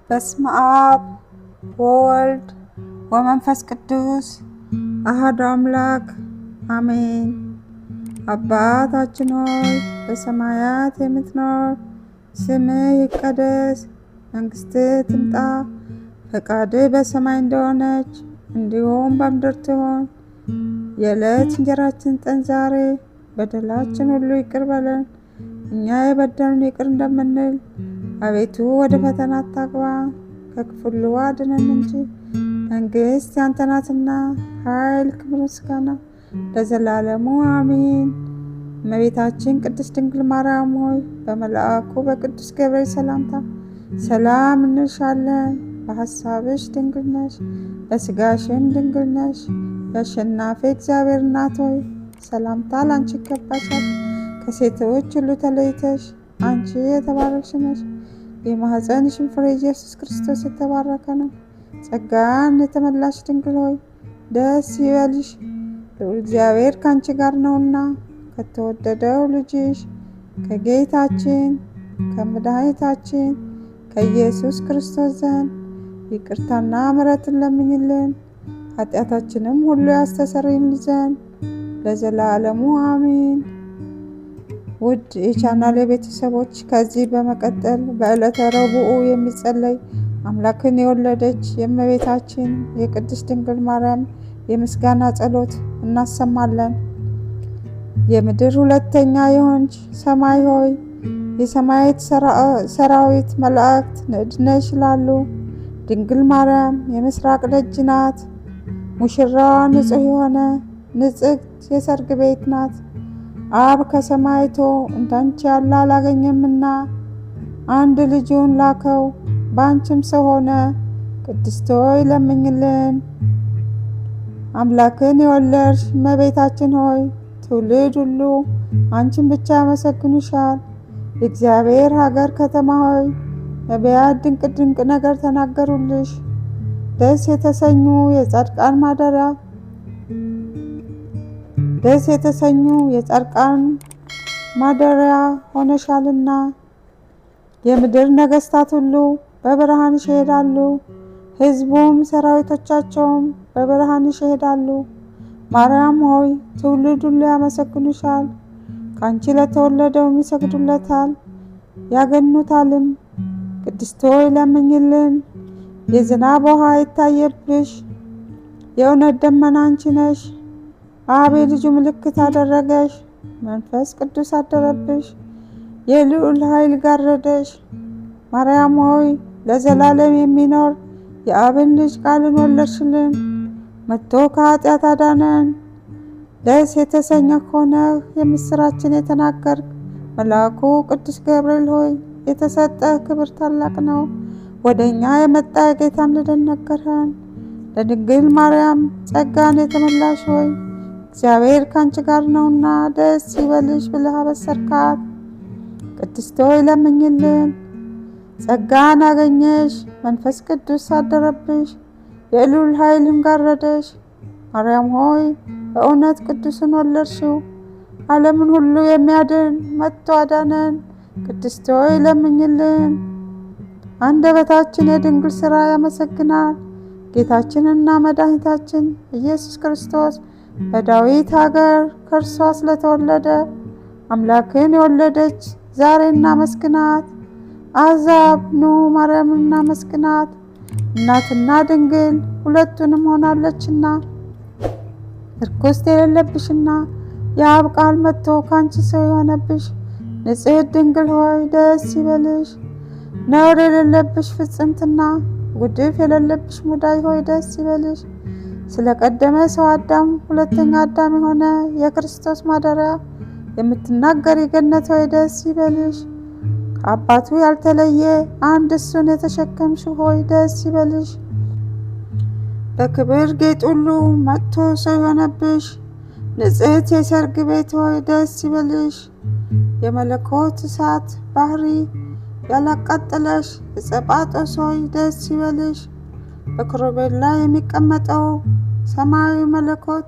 በስመ አብ ወወልድ ወመንፈስ ቅዱስ አሐዱ አምላክ አሜን። አባታችን ሆይ በሰማያት የምትኖር፣ ስምህ ይቀደስ፣ መንግሥትህ ትምጣ፣ ፈቃድህ በሰማይ እንደሆነች እንዲሁም በምድር ትሁን። የዕለት እንጀራችንን ስጠን ዛሬ፣ በደላችን ሁሉ ይቅር በለን እኛ የበደሉንን ይቅር እንደምንል፣ አቤቱ ወደ ፈተና አታግባን ከክፉ ሁሉ አድነን እንጂ መንግሥት ያንተ ናትና፣ ኃይል፣ ክብር፣ ምስጋና ለዘላለሙ አሜን። እመቤታችን ቅድስት ድንግል ማርያም ሆይ በመልአኩ በቅዱስ ገብርኤል ሰላምታ ሰላም እንልሻለን። በሐሳብሽ ድንግል ነሽ፣ በሥጋሽም ድንግል ነሽ። የአሸናፊ እግዚአብሔር እናት ሆይ ሰላምታ ላንቺ ይገባሻል። ከሴቶች ሁሉ ተለይተሽ አንቺ የተባረክሽ ነሽ። የማኅፀንሽም ፍሬ ኢየሱስ ክርስቶስ የተባረከ ነው። ጸጋን የተመላሽ ድንግል ሆይ ደስ ይበልሽ፣ ልዑል እግዚአብሔር ከአንቺ ጋር ነውና ከተወደደው ልጅሽ ከጌታችን ከመድኃኒታችን ከኢየሱስ ክርስቶስ ዘንድ ይቅርታና ምሕረትን ለምኝልን ኃጢአታችንም ሁሉ ያስተሰርይልን ዘንድ ለዘላለሙ አሜን። ውድ የቻናሌ ቤተሰቦች ከዚህ በመቀጠል በዕለተ ረቡዕ የሚጸለይ አምላክን የወለደች የእመቤታችን የቅድስት ድንግል ማርያም የምስጋና ጸሎት እናሰማለን። የምድር ሁለተኛ የሆንች ሰማይ ሆይ የሰማያት ሰራዊት መላእክት ንዕድ ነሽ ይላሉ። ድንግል ማርያም የምስራቅ ደጅ ናት። ሙሽራዋ ንጹሕ የሆነ ንጽሕት የሰርግ ቤት ናት። አብ ከሰማይ አይቶ እንዳንቺ ያለ አላገኘምና አንድ ልጁን ላከው፣ በአንቺም ሰው ሆነ። ቅድስት ሆይ ለምኝልን። አምላክን የወለድሽ እመቤታችን ሆይ ትውልድ ሁሉ አንቺን ብቻ ያመሰግኑሻል። የእግዚአብሔር ሀገር ከተማ ሆይ ነቢያት ድንቅ ድንቅ ነገር ተናገሩልሽ። ደስ የተሰኙ የጻድቃን ማደሪያ ሆነሻልና የምድር ነገስታት ሁሉ በብርሃንሽ ይሄዳሉ፣ ሕዝቡም ሰራዊቶቻቸውም በብርሃንሽ ይሄዳሉ። ማርያም ሆይ ትውልድ ሁሉ ያመሰግኑሻል። ከአንቺ ለተወለደውም ይሰግዱለታል ያገኑታልም። ቅድስት ሆይ ለምኝልን። የዝናብ ውሃ ይታየብሽ የእውነት ደመና አንቺ ነሽ። አብ የልጁ ምልክት አደረገሽ፣ መንፈስ ቅዱስ አደረብሽ፣ የልዑል ኃይል ጋረደሽ። ማርያም ሆይ ለዘላለም የሚኖር የአብን ልጅ ቃልን ወለድሽልን። መጥቶ ከኃጢአት አዳነን። ደስ የተሰኘ ሆነህ የምስራችን የተናገርክ መልአኩ ቅዱስ ገብርኤል ሆይ የተሰጠ ክብር ታላቅ ነው። ወደ እኛ የመጣ የጌታን ልደት ነገረን። ለድንግል ማርያም ጸጋን የተመላሽ ሆይ እግዚአብሔር ካንቺ ጋር ነውና ደስ ይበልሽ ብለህ አበሰርካት። ቅድስት ሆይ ለምኝልን። ጸጋን አገኘሽ፣ መንፈስ ቅዱስ አደረብሽ፣ የልዑል ኃይልም ጋረደሽ። ማርያም ሆይ በእውነት ቅዱስን ወለድሽው፣ ዓለምን ሁሉ የሚያድን መጥቶ አዳነን። ቅድስት ሆይ ለምኝልን። አንደበታችን የድንግል ሥራ ያመሰግናል። ጌታችንና መድኃኒታችን ኢየሱስ ክርስቶስ በዳዊት ሀገር ከእርሷ ስለተወለደ አምላክን የወለደች ዛሬ እናመስግናት። አሕዛብ ኑ ማርያምን እናመስግናት፣ እናትና ድንግል ሁለቱንም ሆናለችና። እርኩስ የሌለብሽና የአብ ቃል መጥቶ ካንቺ ሰው የሆነብሽ ንጽሕት ድንግል ሆይ ደስ ይበልሽ። ነውር የሌለብሽ ፍጽምትና ጉድፍ የሌለብሽ ሙዳይ ሆይ ደስ ይበልሽ። ስለቀደመ ሰው አዳም ሁለተኛ አዳም የሆነ የክርስቶስ ማደሪያ የምትናገሪ ገነት ሆይ ደስ ይበልሽ። ከአባቱ ያልተለየ አንድ እሱን የተሸከምሽ ሆይ ደስ ይበልሽ። በክብር ጌጥ ሁሉ መጥቶ ሰው የሆነብሽ ንጽሕት የሰርግ ቤት ሆይ ደስ ይበልሽ። የመለኮት እሳት ባህሪ ያላቃጠለሽ ዕፀ ጳጦስ ሆይ ደስ ይበልሽ። በኪሩቤል ላይ የሚቀመጠው ሰማያዊ መለኮት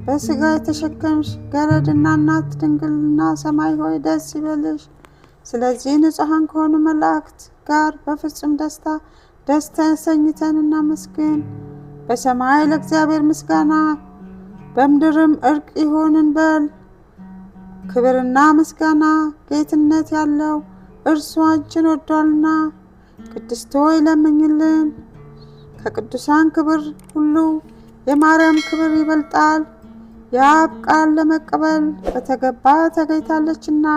በሥጋ የተሸከምሽ ገረድና እናት ድንግልና ሰማይ ሆይ ደስ ይበልሽ። ስለዚህ ንጹሐን ከሆኑ መላእክት ጋር በፍጹም ደስታ ደስ ተሰኝተን እናመስግን። በሰማይ ለእግዚአብሔር ምስጋና፣ በምድርም እርቅ ይሁን እንበል። ክብርና ምስጋና ጌትነት ያለው እርሱ አንቺን ወዷልና፣ ቅድስት ሆይ ለምኝልን። ከቅዱሳን ክብር ሁሉ የማርያም ክብር ይበልጣል። የአብ ቃል ለመቀበል በተገባ ተገኝታለችና፣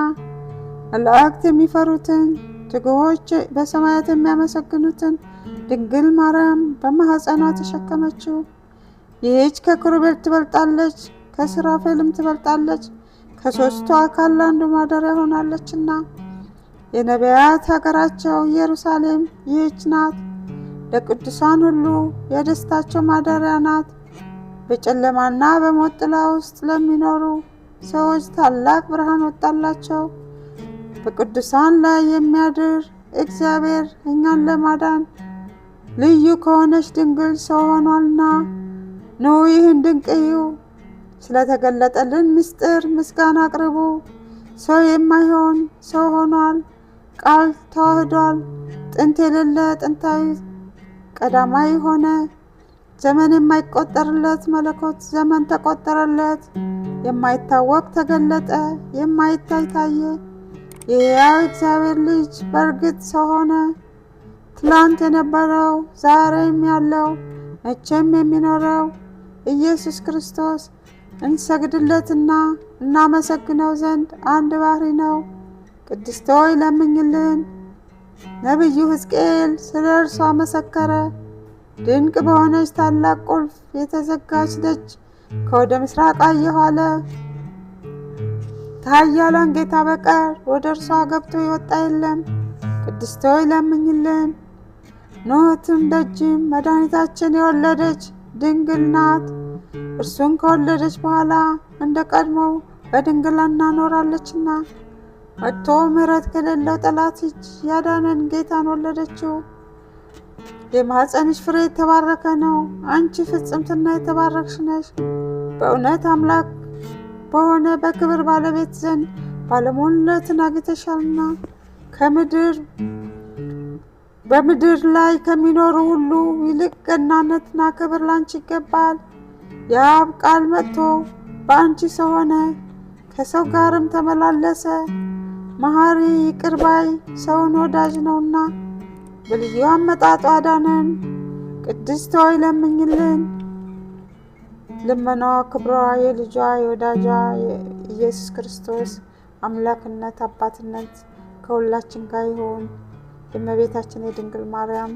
መላእክት የሚፈሩትን ትጉሆች በሰማያት የሚያመሰግኑትን ድንግል ማርያም በማኅፀኗ ተሸከመችው። ይህች ከኪሩቤል ትበልጣለች፣ ከሱራፌልም ትበልጣለች፣ ከሦስቱ አካል አንዱ ማደሪያ ሆናለችና። የነቢያት ሀገራቸው ኢየሩሳሌም ይህች ናት። ለቅዱሳን ሁሉ የደስታቸው ማደሪያ ናት። በጨለማና በሞት ጥላ ውስጥ ለሚኖሩ ሰዎች ታላቅ ብርሃን ወጣላቸው። በቅዱሳን ላይ የሚያድር እግዚአብሔር እኛን ለማዳን ልዩ ከሆነች ድንግል ሰው ሆኗልና፣ ኑ ይህን ድንቅ እዩ። ስለተገለጠልን ምስጢር ምስጋና አቅርቡ። ሰው የማይሆን ሰው ሆኗል። ቃል ተዋህዷል። ጥንት የሌለ ጥንታዊ ቀዳማዊ ሆነ። ዘመን የማይቆጠርለት መለኮት ዘመን ተቆጠረለት። የማይታወቅ ተገለጠ፣ የማይታይ ታየ። የሕያው እግዚአብሔር ልጅ በእርግጥ ሰው ሆነ። ትላንት የነበረው ዛሬም ያለው መቼም የሚኖረው ኢየሱስ ክርስቶስ እንሰግድለትና እናመሰግነው ዘንድ አንድ ባህሪ ነው። ቅድስት ሆይ ለምኝልን። ነቢዩ ሕዝቅኤል ስለ እርሷ መሰከረ። ድንቅ በሆነች ታላቅ ቁልፍ የተዘጋች ደጅ ከወደ ምስራቅ አየሁ አለ። ከኃያላን ጌታ በቀር ወደ እርሷ ገብቶ የወጣ የለም። ቅድስት ሆይ ለምኝልን። ኖኅትም ደጅም መድኃኒታችን የወለደች ድንግል ናት። እርሱን ከወለደች በኋላ እንደ ቀድሞው በድንግልና ኖራለችና፣ መጥቶ ምሕረት ከሌለው ጠላት እጅ ያዳነን ጌታን ወለደችው። የማኅፀንሽ ፍሬ የተባረከ ነው። አንቺ ፍጽምትና የተባረክሽ ነሽ። በእውነት አምላክ በሆነ በክብር ባለቤት ዘንድ ባለሟልነትን አግኝተሻልና፣ በምድር ላይ ከሚኖሩ ሁሉ ይልቅ ገናነትና ክብር ላንቺ ይገባል። የአብ ቃል መጥቶ በአንቺ ሰው ሆነ፣ ከሰው ጋርም ተመላለሰ። መሐሪ ይቅር ባይ ሰውን ወዳጅ ነውና በልዩ አመጣጡ አዳነን። ቅድስት ሆይ ለምኝልን። ልመናዋ፣ ክብሯ፣ የልጇ የወዳጇ የኢየሱስ ክርስቶስ አምላክነት አባትነት ከሁላችን ጋር ይሁን። የእመቤታችን የድንግል ማርያም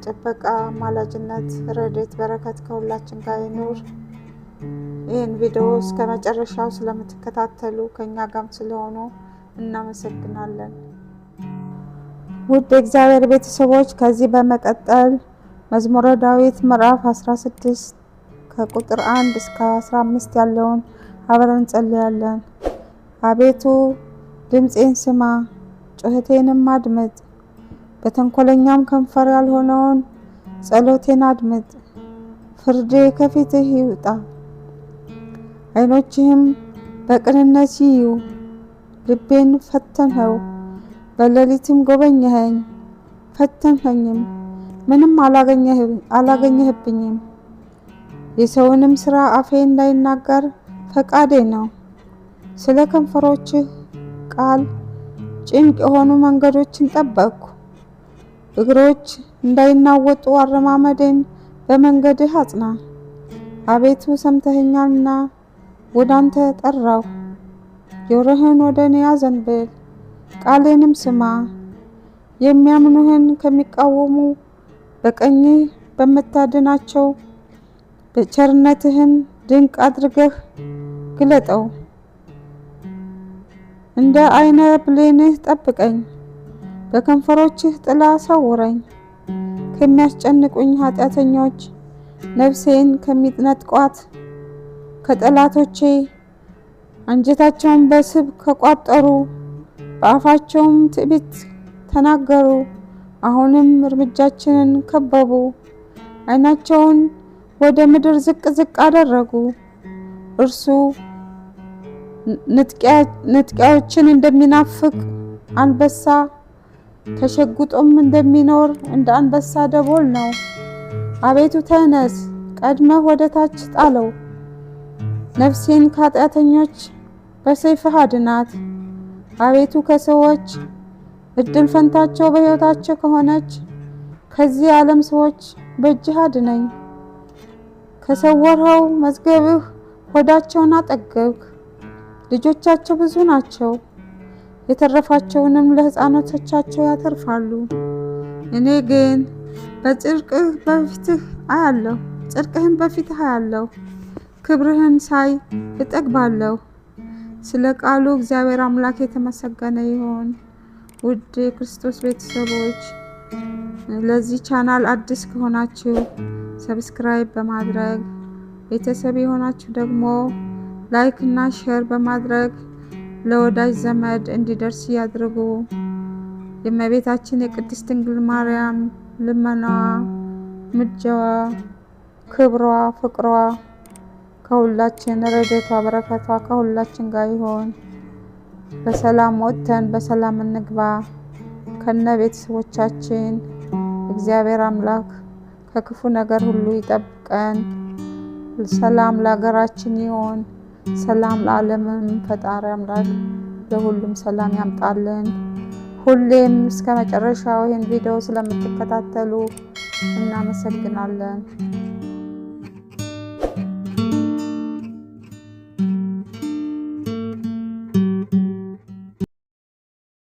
ጥበቃ፣ አማላጅነት፣ ረድኤት፣ በረከት ከሁላችን ጋር ይኑር። ይህን ቪዲዮ እስከ መጨረሻው ስለምትከታተሉ ከኛ ጋርም ስለሆኑ እናመሰግናለን። ውድ የእግዚአብሔር ቤተሰቦች ከዚህ በመቀጠል መዝሙረ ዳዊት ምዕራፍ 16 ከቁጥር 1 እስከ 15 ያለውን አብረን እንጸልያለን። አቤቱ ድምፄን ስማ፣ ጩኸቴንም አድምጥ። በተንኮለኛም ከንፈር ያልሆነውን ጸሎቴን አድምጥ። ፍርዴ ከፊትህ ይውጣ፣ ዓይኖችህም በቅንነት ይዩ። ልቤን ፈተንኸው፣ በሌሊትም ጎበኘኸኝ፣ ፈተንኸኝም፣ ምንም አላገኘህብኝም። የሰውንም ሥራ አፌ እንዳይናገር ፈቃዴ ነው። ስለ ከንፈሮችህ ቃል ጭንቅ የሆኑ መንገዶችን ጠበቅኩ። እግሮች እንዳይናወጡ አረማመዴን በመንገድህ አጽና። አቤቱ ሰምተኸኛልና ወደ አንተ ጠራሁ። ጆሮህን ወደ እኔ አዘንብል፣ ቃሌንም ስማ። የሚያምኑህን ከሚቃወሙ በቀኝህ በምታድናቸው በቸርነትህን ድንቅ አድርገህ ግለጠው። እንደ ዓይነ ብሌንህ ጠብቀኝ፣ በከንፈሮችህ ጥላ ሰውረኝ። ከሚያስጨንቁኝ ኃጢአተኞች ነፍሴን ከሚነጥቋት ከጠላቶቼ አንጀታቸውን በስብ ከቋጠሩ በአፋቸውም ትዕቢት ተናገሩ። አሁንም እርምጃችንን ከበቡ፣ ዓይናቸውን ወደ ምድር ዝቅ ዝቅ አደረጉ። እርሱ ንጥቂያዎችን እንደሚናፍቅ አንበሳ ተሸጉጦም እንደሚኖር እንደ አንበሳ ደቦል ነው። አቤቱ ተነስ፣ ቀድመህ ወደ ታች ጣለው። ነፍሴን ከኃጢአተኞች በሰይፍህ አድናት። አቤቱ ከሰዎች እድል ፈንታቸው በሕይወታቸው ከሆነች ከዚህ ዓለም ሰዎች በእጅህ አድነኝ። ከሰወርኸው መዝገብህ ሆዳቸውን አጠገብክ። ልጆቻቸው ብዙ ናቸው፣ የተረፋቸውንም ለሕፃኖቶቻቸው ያተርፋሉ። እኔ ግን ጽድቅህን በፊትህ አያለሁ። ክብርህን ሳይ እጠግባለሁ። ስለ ቃሉ እግዚአብሔር አምላክ የተመሰገነ ይሁን። ውድ የክርስቶስ ቤተሰቦች ለዚህ ቻናል አዲስ ከሆናችሁ ሰብስክራይብ በማድረግ ቤተሰብ የሆናችሁ ደግሞ ላይክ እና ሼር በማድረግ ለወዳጅ ዘመድ እንዲደርስ ያድርጉ። የእመቤታችን የቅድስት ድንግል ማርያም ልመናዋ፣ ምልጃዋ፣ ክብሯ፣ ፍቅሯ ከሁላችን ረድኤቷ በረከቷ ከሁላችን ጋር ይሁን። በሰላም ወጥተን በሰላም እንግባ ከነ ቤተሰቦቻችን። እግዚአብሔር አምላክ ከክፉ ነገር ሁሉ ይጠብቀን። ሰላም ለሀገራችን ይሁን። ሰላም ለዓለምም ፈጣሪ አምላክ ለሁሉም ሰላም ያምጣልን። ሁሌም እስከ መጨረሻው ይህን ቪዲዮ ስለምትከታተሉ እናመሰግናለን።